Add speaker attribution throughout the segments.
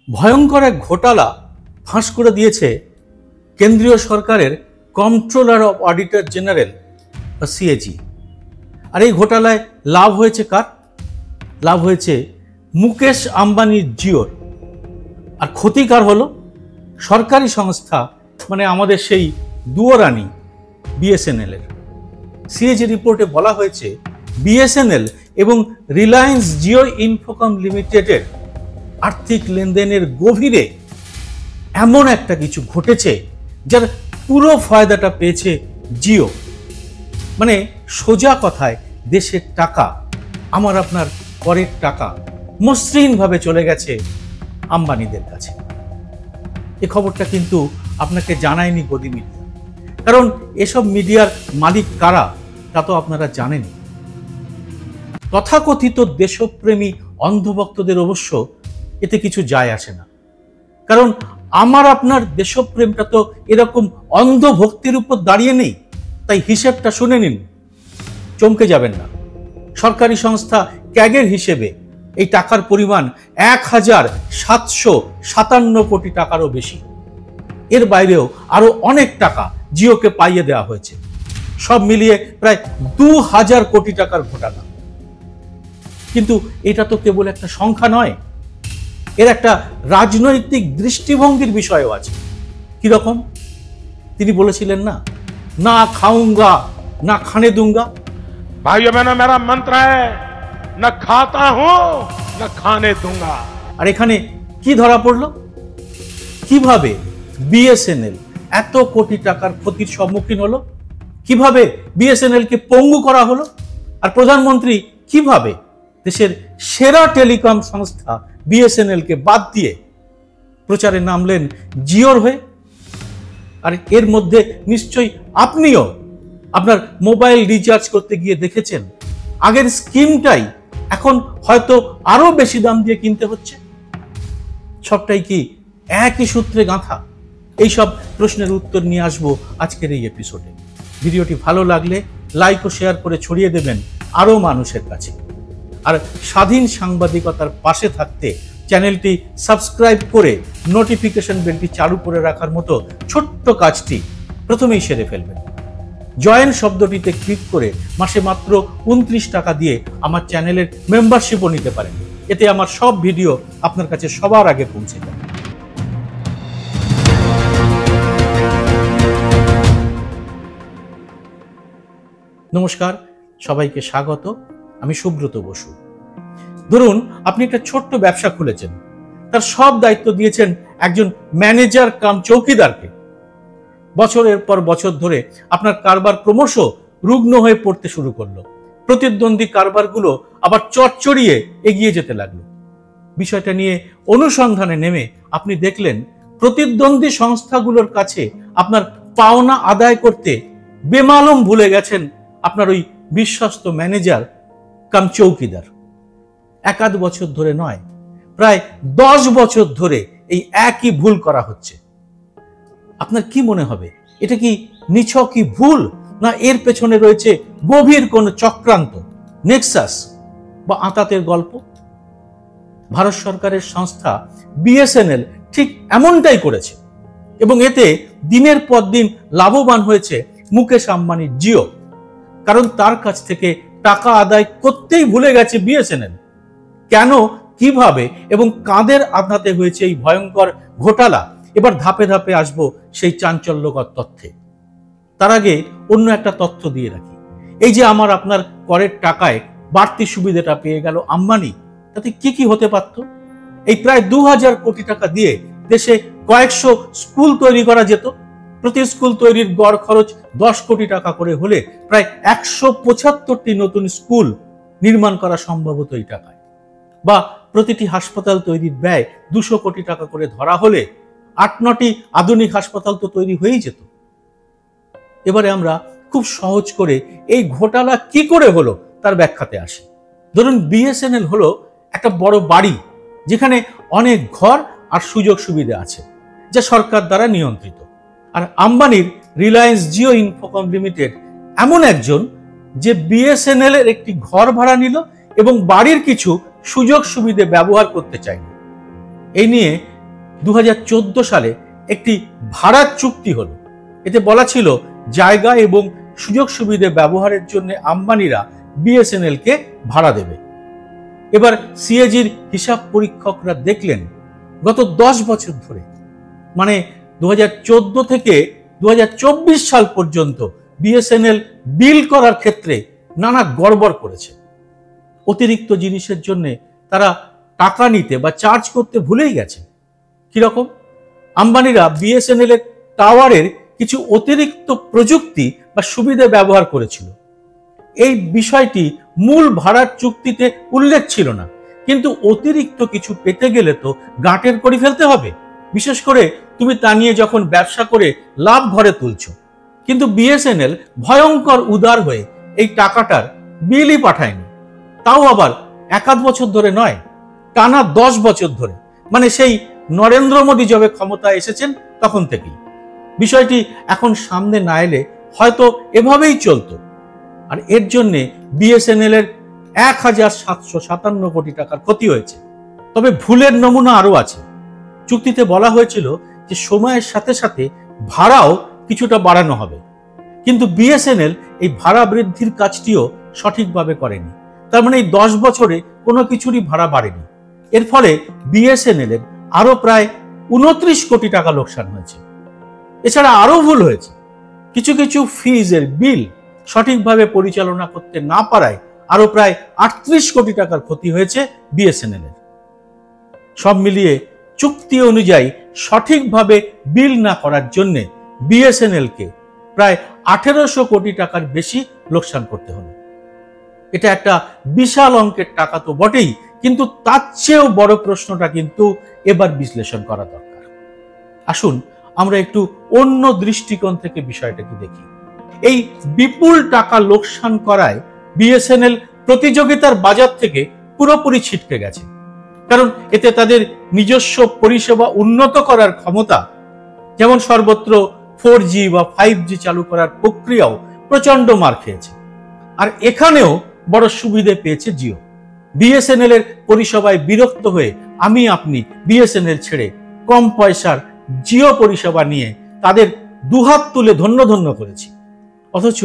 Speaker 1: ভয়ঙ্কর এক ঘোটালা ফাঁস করে দিয়েছে কেন্দ্রীয় সরকারের কন্ট্রোলার অফ অডিটর জেনারেল বা সিএজি। আর এই ঘোটালায় লাভ হয়েছে কার? লাভ হয়েছে মুকেশ আম্বানির জিওর। আর ক্ষতিকার হলো সরকারি সংস্থা, মানে আমাদের সেই দুয়োরানি বিএসএনএল এর। সিএজি রিপোর্টে বলা হয়েছে বিএসএনএল এবং রিলায়েন্স জিও ইনফোকম লিমিটেডের আর্থিক লেনদেনের গভীরে এমন একটা কিছু ঘটেছে যার পুরো ফায়দাটা পেয়েছে জিও। মানে সোজা কথায় দেশের টাকা, আমার আপনার করের টাকা মসৃণভাবে চলে গেছে আম্বানিদের কাছে। এই খবরটা কিন্তু আপনাকে জানায়নি গদি মিডিয়া, কারণ এসব মিডিয়ার মালিক কারা তা তো আপনারা জানেন। তথাকথিত দেশপ্রেমী অন্ধভক্তদের অবশ্য এতে কিছু যায় আসে না, কারণ আমার আপনার দেশপ্রেমটা তো এরকম অন্ধভক্তির উপর দাঁড়িয়ে নেই। তাই হিসেবটা শুনে নিন, চমকে যাবেন না। সরকারি সংস্থা ক্যাগের হিসেবে এই টাকার পরিমাণ ১,৭৫৭ কোটি টাকারও বেশি। এর বাইরেও আরো অনেক টাকা জিওকে পাইয়ে দেওয়া হয়েছে। সব মিলিয়ে প্রায় ২,০০০ কোটি টাকার ঘোটালা। কিন্তু এটা তো কেবল একটা সংখ্যা নয়, এর একটা রাজনৈতিক দৃষ্টিভঙ্গির বিষয়ও আছে। কিরকম? তিনি বলেছিলেন না, না খাউঙ্গা না খানে দুঙ্গা।
Speaker 2: भाइयों बहनों, मेरा मंत्र है न खाता हूं न खाने दूंगा।
Speaker 1: আর এখানে কি ধরা পড়লো? কিভাবে বিএসএনএল এত কোটি টাকার ক্ষতির সম্মুখীন হলো, কিভাবে বিএসএনএল কে পঙ্গু করা হলো, আর প্রধানমন্ত্রী কিভাবে দেশের সেরা টেলিকম সংস্থা বিএসএনএল কে বাদ দিয়ে প্রচারে নামলেন জিওর হয়ে। আর এর মধ্যে নিশ্চয়ই আপনিও আপনার মোবাইল রিচার্জ করতে গিয়ে দেখেছেন আগের স্কিমটাই এখন হয়তো আরো বেশি দাম দিয়ে কিনতে হচ্ছে। সবটাই কি একই সূত্রে গাঁথা? এইসব প্রশ্নের উত্তর নিয়ে আসবো আজকের এই এপিসোডে। ভিডিওটি ভালো লাগলে লাইক ও শেয়ার করে ছড়িয়ে দেবেন আরো মানুষের কাছে। আর স্বাধীন সাংবাদিকতার পাশে থাকতে চ্যানেলটি সাবস্ক্রাইব করে নোটিফিকেশন বেলটি চালু করে রাখার মতো ছোট্ট কাজটি প্রথমেই সেরে ফেলবেন। জয়েন শব্দটিতে ক্লিক করে মাসে মাত্র ২৯ টাকা দিয়ে আমার চ্যানেলের মেম্বারশিপও নিতে পারেন। এতে আমার সব ভিডিও আপনার কাছে সবার আগে পৌঁছে যাবে। নমস্কার, সবাইকে স্বাগত। আমি সুব্রত বসু। ধরুন আপনি একটা ছোট্ট ব্যবসা খুলেছেন, তার সব দায়িত্ব দিয়েছেন একজন ম্যানেজার কাম চৌকিদারকে। বছরের পর বছর ধরে আপনার কারবার ক্রমশ রুগ্ন হয়ে পড়তে শুরু করলো। প্রতিদ্বন্দ্বী কারবারগুলো আবার চড়চড়িয়ে এগিয়ে যেতে লাগলো। বিষয়টা নিয়ে অনুসন্ধানে নেমে আপনি দেখলেন প্রতিদ্বন্দ্বী সংস্থাগুলোর কাছে আপনার পাওনা আদায় করতে বেমালুম ভুলে গেছেন আপনার ওই বিশ্বস্ত ম্যানেজার কাম চৌকিদার। ১-১ বছর ধরে নয়, প্রায় ১০ বছর ধরে এই একই ভুল করা হচ্ছে। আপনার কি মনে হবে, এটা কি নিছকই ভুল, না এর পেছনে রয়েছে গভীর কোন চক্রান্ত, নেক্সাস বা আঁতাতের গল্প? ভারত সরকারের সংস্থা বিএসএনএল ঠিক এমনটাই করেছে, এবং এতে দিনের পর দিন লাভবান হয়েছে মুকেশ আম্বানির জিও। কারণ তার কাছ থেকে টাকা আদায় করতেই ভুলে গেছে বিএসএনএল। কেন, কিভাবে এবং কাদের আঘাতে হয়েছে এই ভয়ঙ্কর ঘোটালা? এবার ধাপে ধাপে আসবো সেই চাঞ্চল্যকর তথ্যে। তার আগে অন্য একটা তথ্য দিয়ে রাখি। এই যে আমার আপনার করের টাকায় বাড়তি সুবিধাটা পেয়ে গেল আম্বানি, তাতে কি কি হতে পারত? এই প্রায় ২,০০০ কোটি টাকা দিয়ে দেশে কয়েকশো স্কুল তৈরি করা যেত। প্রতি স্কুল তৈরির গড় খরচ ১০ কোটি টাকা করে হলে প্রায় ১৭৫টি নতুন স্কুল নির্মাণ করা সম্ভব হতো এই টাকায়। বা প্রতিটি হাসপাতাল তৈরির ব্যয় ২০০ কোটি টাকা করে ধরা হলে ৮-৯টি আধুনিক হাসপাতাল তো তৈরি হয়েই যেত। এবারে আমরা খুব সহজ করে এই ঘোটালা কি করে হলো তার ব্যাখ্যাতে আসি। ধরুন বিএসএনএল হলো একটা বড় বাড়ি, যেখানে অনেক ঘর আর সুযোগ সুবিধা আছে, যা সরকার দ্বারা নিয়ন্ত্রিত। আর আম্বানির রিলায়েন্স জিও ইনফোকম লিমিটেড এমন একজন যে বিএসএনএল এর একটি ঘর ভাড়া নিল এবং বাড়ির কিছু সুযোগ সুবিধা ব্যবহার করতে চাইল। এই নিয়ে 2014 সালে একটি ভাড়া চুক্তি হলো। এতে বলা ছিল জায়গা এবং সুযোগ সুবিধা ব্যবহারের জন্য আম্বানিরা বিএসএনএল কে ভাড়া দেবে। এবার সিএজির হিসাব পরীক্ষকরা দেখলেন গত 10 বছর ধরে, মানে 2014 থেকে 2024 সাল পর্যন্ত বিএসএনএল বিল করার ক্ষেত্রে নানা গড়বড় করেছে। অতিরিক্ত জিনিসের জন্য তারা টাকা নিতে বা চার্জ করতে ভুলেই গেছে। কিরকম? আম্বানিরা বিএসএনএল এর টাওয়ারের কিছু অতিরিক্ত প্রযুক্তি বা সুবিধা ব্যবহার করেছিল। এই বিষয়টি মূল ভাড়ার চুক্তিতে উল্লেখ ছিল না, কিন্তু অতিরিক্ত কিছু পেতে গেলে তো গাঁটের করে ফেলতে হবে, বিশেষ করে তুমি তা নিয়ে যখন ব্যবসা করে লাভ ঘরে তুলছো। কিন্তু বিএসএনএল ভয়ঙ্কর উদার হয়ে এই টাকাটার বিলই পাঠায়নি, তাও আবার 1-8 বছর ধরে নয়, টানা 10 বছর ধরে, মানে সেই নরেন্দ্র মোদী যবে ক্ষমতায় এসেছেন তখন থেকেই। বিষয়টি এখন সামনে না এলে হয়তো এভাবেই চলতো। আর এর জন্য বিএসএনএল এর 1757 কোটি টাকার ক্ষতি হয়েছে। তবে ভুলের নমুনা আরো আছে। চুক্তিতে বলা হয়েছিল যে সময়ের সাথে সাথে ভাড়াও কিছুটা বাড়ানো হবে, কিন্তু বিএসএনএল এই ভাড়া বৃদ্ধির কাজটিও সঠিকভাবে করেনি। তার মানে এই 10 বছরে কোনো কিছুরই ভাড়া বাড়েনি। এর ফলে বিএসএনএল এর আরো প্রায় 29 কোটি টাকা লোকসান হয়েছে। এছাড়া আরো ভুল হয়েছে। কিছু কিছু ফিজের বিল সঠিকভাবে পরিচালনা করতে না পারায় আরো প্রায় 38 কোটি টাকার ক্ষতি হয়েছে বিএসএনএল এর। সব মিলিয়ে চুক্তি অনুযায়ী সঠিকভাবে বিল না করার জন্য বিএসএনএল কে প্রায় 1800 কোটি টাকার বেশি লোকসান করতে হলো। এটা একটা বিশাল অঙ্কের টাকা তো বটেই, কিন্তু তার চেয়েও বড় প্রশ্নটা কিন্তু এবার বিশ্লেষণ করা দরকার। আসুন আমরা একটু অন্য দৃষ্টিকোণ থেকে বিষয়টাকে দেখি। এই বিপুল টাকা লোকসান করায় বিএসএনএল প্রতিযোগিতার বাজার থেকে পুরোপুরি ছিটকে গেছে, কারণ এতে তাদের নিজস্ব পরিষেবা উন্নত করার ক্ষমতা, যেমন সর্বত্র 4G বা 5G চালু করার প্রক্রিয়াও প্রচন্ড মার খেয়েছে। আর এখানেও বড় সুবিধে পেয়েছে জিও। বিএসএনএল এর পরিষেবায় বিরক্ত হয়ে আপনি বিএসএনএল ছেড়ে কম পয়সার জিও পরিষেবা নিয়ে তাদের দুহাত তুলে ধন্য ধন্য করেছি। অথচ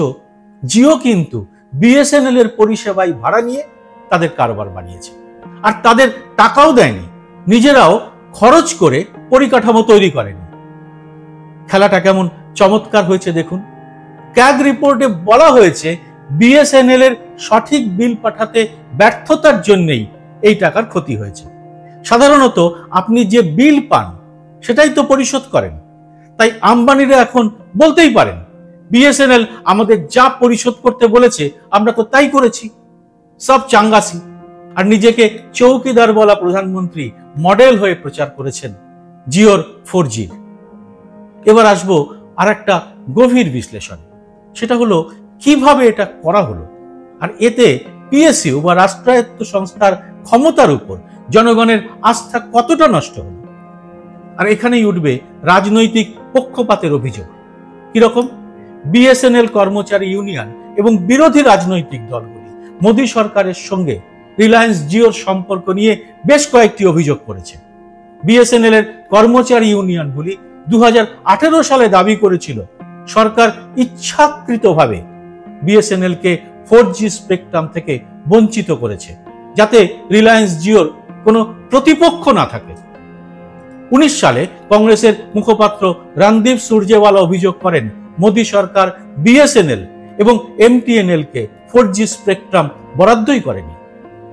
Speaker 1: জিও কিন্তু বিএসএনএল এর পরিষেবায় ভাড়া নিয়ে তাদের কারবার বানিয়েছে, আর তাদের টাকাও দেয়নি, নিজেরাও খরচ করে পরিকাঠামো তৈরি করেনি। খেলাটা কেমন চমৎকার হয়েছে দেখুন। ক্যাগ রিপোর্টে বলা হয়েছে বিএসএনএল এর সঠিক বিল পাঠাতে ব্যর্থতার জন্যই এই টাকার ক্ষতি হয়েছে। সাধারণত আপনি যে বিল পান সেটাই তো পরিশোধ করেন, তাই আম্বানিরা এখন বলতেই পারেন বিএসএনএল আমাদের যা পরিশোধ করতে বলেছে আমরা তো তাই করেছি, সব চাঙ্গাসি। আর নিজেকে চৌকিদার বলা প্রধানমন্ত্রী মডেল হয়ে প্রচার করেছেন জিওর 4G। এবার আসবো আর একটা গভীর বিশ্লেষণ, সেটা হলো কিভাবে এটা করা হলো, আর এতে পিএসইউ বা রাষ্ট্রায়ত্ত সংস্থার ক্ষমতার উপর জনগণের আস্থা কতটা নষ্ট হলো। আর এখানেই উঠবে রাজনৈতিক পক্ষপাতের অভিযোগ। কিরকম? বিএসএনএল কর্মচারী ইউনিয়ন এবং বিরোধী রাজনৈতিক দলগুলি মোদী সরকারের সঙ্গে রিলায়েন্স জিওর সম্পর্ক নিয়ে বেশ কয়েকটি অভিযোগ করেছে। বিএসএনএল এর কর্মচারী ইউনিয়নগুলি 2018 সালে দাবি করেছিল সরকার ইচ্ছাকৃতভাবে বিএসএনএল কে 4G স্পেকট্রাম থেকে বঞ্চিত করেছে, যাতে রিলায়েন্স জিওর কোনো প্রতিপক্ষ না থাকে। 19 সালে কংগ্রেসের মুখপাত্র রণদীপ সুরজেওয়ালা অভিযোগ করেন মোদী সরকার বিএসএনএল এবং এমটিএনএল কে 4G স্পেকট্রাম বরাদ্দই করেনি।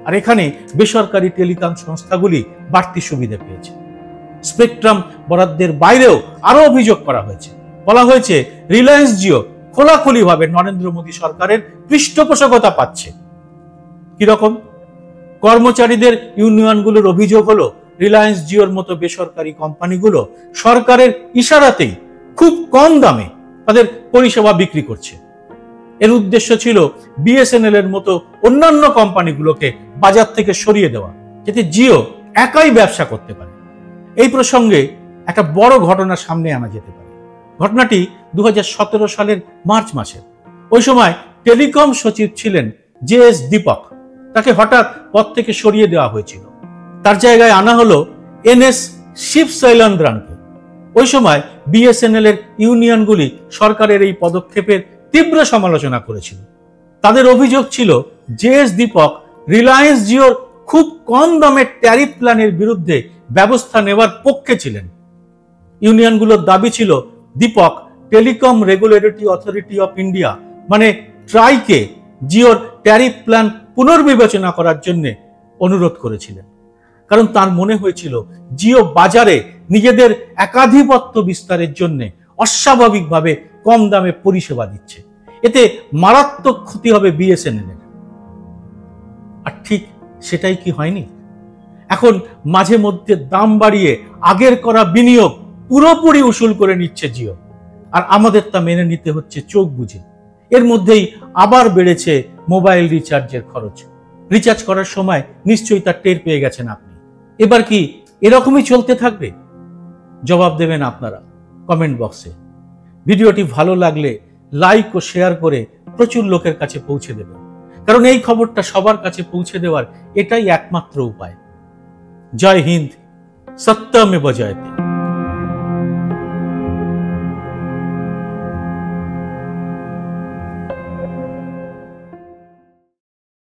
Speaker 1: আর এখানে বেসরকারি টেলিকম সংস্থাগুলি বাড়তি সুবিধা পেয়েছে। স্পেকট্রাম বরাদ্দের বাইরেও আরো অভিযোগ করা হয়েছে। বলা হয়েছে রিলায়েন্স জিও খোলাখুলিভাবে নরেন্দ্র মোদী সরকারের পৃষ্ঠপোষকতা পাচ্ছে। কিরকম? কর্মচারীদের ইউনিয়নগুলোর অভিযোগ হলো রিলায়েন্স জিওর মতো বেসরকারি কোম্পানিগুলো সরকারের ইশারাতেই খুব কম দামে তাদের পরিষেবা বিক্রি করছে। এর উদ্দেশ্য ছিল বিএসএনএল এর মতো অন্যান্য কোম্পানিগুলোকে বাজার থেকে সরিয়ে দেওয়া, যাতে জিও একাই ব্যবসা করতে পারে। এই প্রসঙ্গে একটা বড় ঘটনা সামনে আনা যেতে পারে। ঘটনাটি 2017 সালের মার্চ মাসের। ওই সময় টেলিকম সচিব ছিলেন জে.এস. দীপক। তাকে হঠাৎ পদ থেকে সরিয়ে দেওয়া হয়েছিল। তার জায়গায় আনা হলো এন.এস. শিব শৈলেন্দ্রনকে। ওই সময় বিএসএনএল এর ইউনিয়নগুলি সরকারের এই পদক্ষেপের তীব্র সমালোচনা করেছিল। তাদের অভিযোগ ছিল জেএস দীপক রিলায়েন্স জিওর খুব কম দামের ট্যারিফ প্ল্যানের বিরুদ্ধে ব্যবস্থা নেওয়ার পক্ষে ছিলেন। ইউনিয়নগুলোর দাবি ছিল Deepak telecom regulatory authority of India মানে ট্রাইকে জিওর ট্যারিফ প্ল্যান পুনর্বিবেচনা করার জন্য অনুরোধ করেছিলেন, কারণ তার মনে হয়েছিল জিও বাজারে নিজেদের একাধিপত্য বিস্তারের জন্য অস্বাভাবিকভাবে কম দামে পরিষেবা দিচ্ছে, এতে মারাত্মক ক্ষতি হবে বিএসএনএল এর। আর ঠিক সেটাই কি হয়নি? এখন মাঝে মধ্যে দাম বাড়িয়ে আগের করা বিনিয়োগ পুরোপুরি উসুল করে নিচ্ছে জিও, আর আমাদের তা মেনে নিতে হচ্ছে চোখ বুঝে। এর মধ্যেই আবার বেড়েছে মোবাইল রিচার্জের খরচ। রিচার্জ করার সময় নিশ্চয়ই তার টের পেয়ে গেছেন আপনি। এবার কি এরকমই চলতে থাকবে? জবাব দেবেন আপনারা কমেন্ট বক্সে। ভিডিওটি ভালো লাগলে লাইক ও শেয়ার করে প্রচুর লোকের কাছে পৌঁছে দেবেন, কারণ এই খবরটা সবার কাছে পৌঁছে দেওয়ার এটাই একমাত্র উপায়। জয় হিন্দ, সত্যমেব জয়তে।